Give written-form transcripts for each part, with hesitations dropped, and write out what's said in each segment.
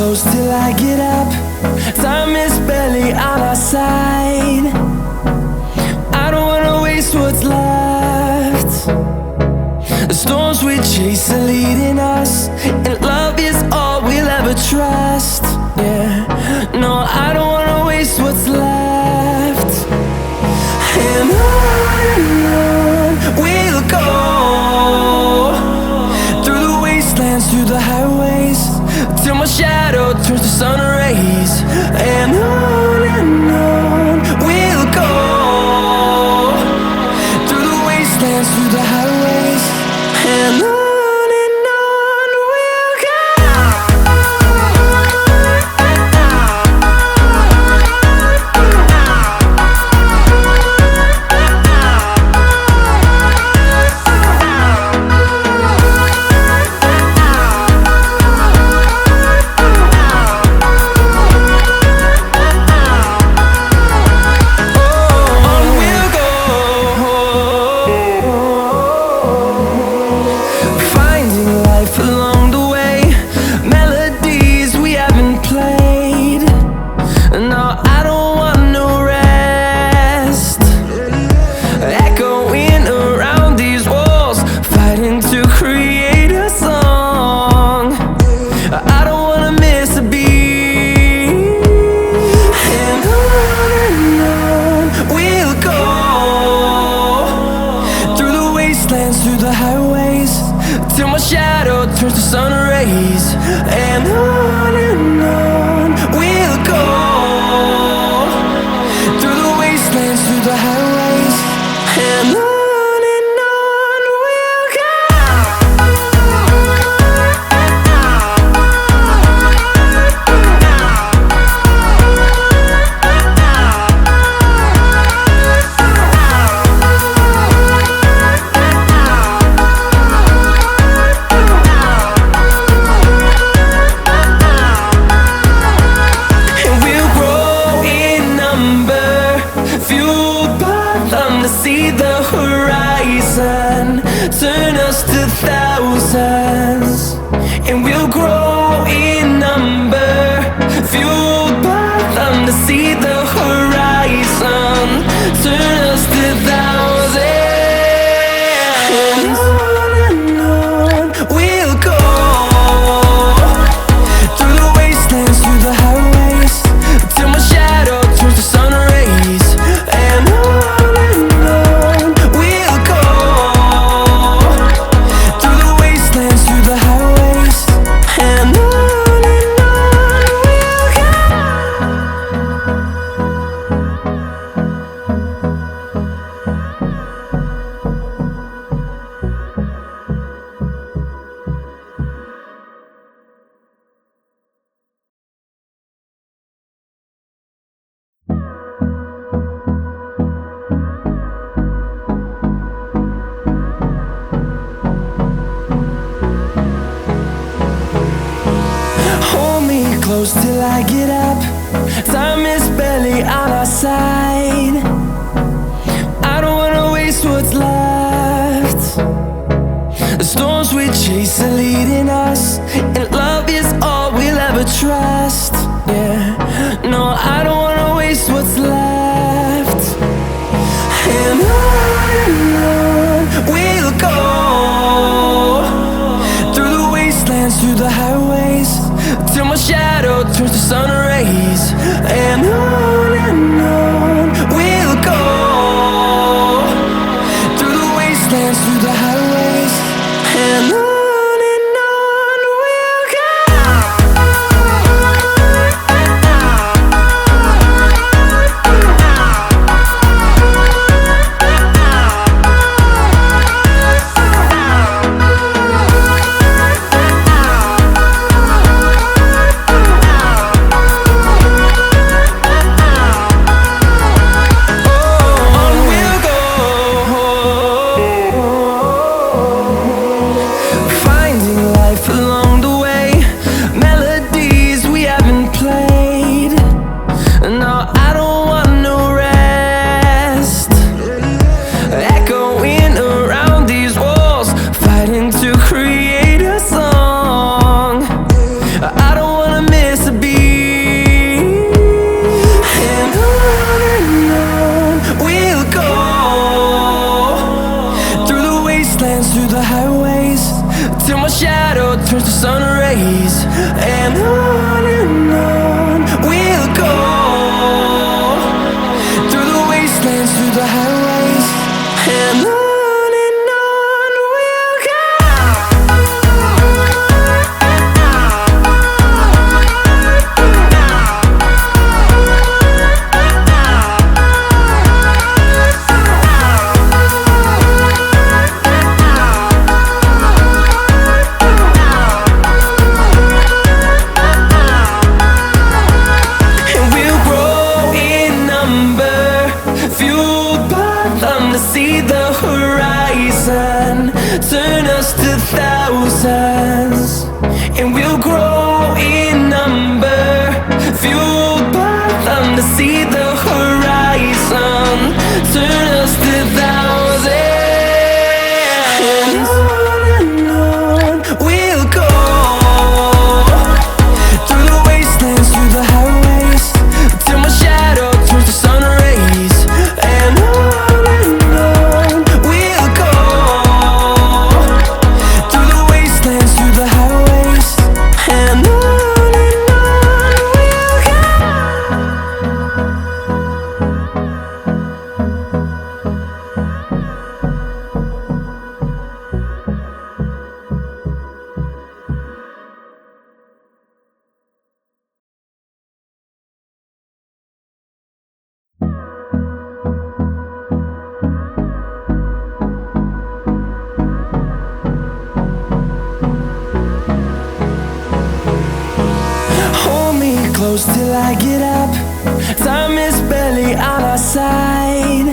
close till I get up. Time is barely on our side. I don't wanna waste what's left. The storms we chase are leading us, and love is all we'll ever trust. Yeah, no, I don't wanna waste what's left. And on we'll go, through the wastelands, through the highways, till my shadow turns to sun rays. And on we'll go, through the wastelands, through the highways, and on. Through the highways, till my shadow turns to sun rays. And on we'll go, through the wastelands, through the highways, and on. See the horizon turn us to thousands, and we'll grow in number, fueled by them to see the horizon turn us to thousands. And on we'll go, through the wastelands, through the highways, till my shadow turns to sun rays. And on close till I get up. Time is barely on our side. I don't wanna waste what's left. The storms we chase are leading us, and love is all we'll ever trust. Yeah, no, I don't wanna waste what's left. And on we'll go, through the wastelands, through the highways, till my shadow turns to sun rays. And on we'll go, through the wastelands, through the highways, and on. see the horizon. Turn us to thousands, and we'll grow in number, fueled by them to see the horizon. Turn us to thousands, and on we'll go, through the wastelands, through the highways, till my shadow turns to sun rays. And on we'll go, through the wastelands, through the highways, and on we'll go. Hold me close till I get up. Time is barely on our side.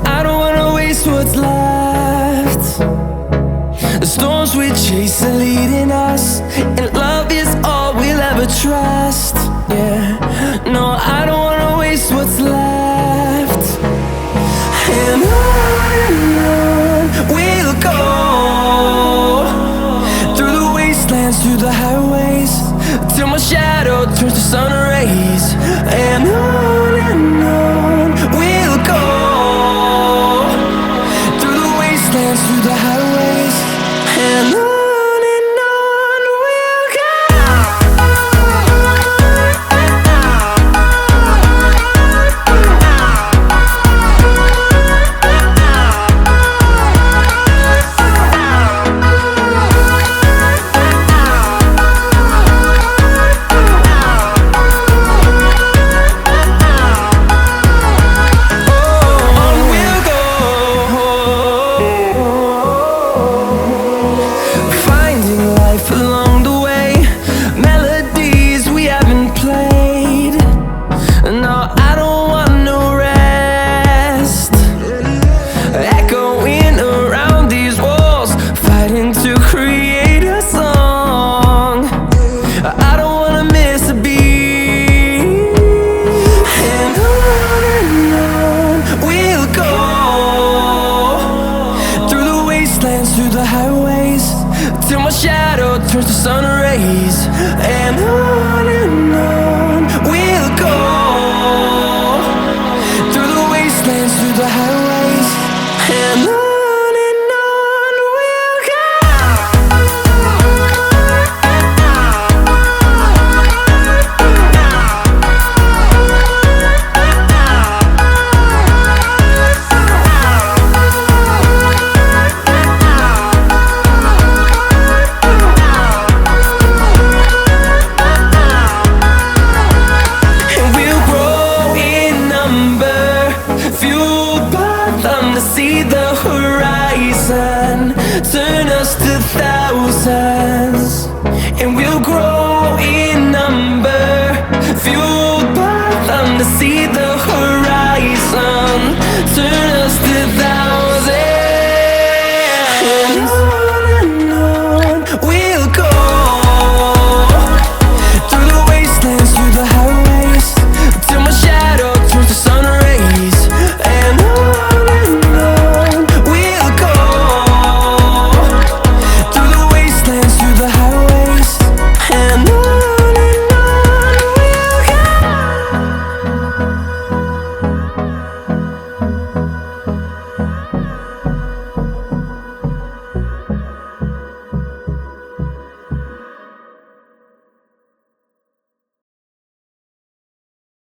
I don't wanna waste what's left. The storms we chase are leading us, and love is all we'll ever trust. Yeah, no, I don't wanna waste what's left. And on we'll go, through the wastelands, through the highways, till my shadow turns to sun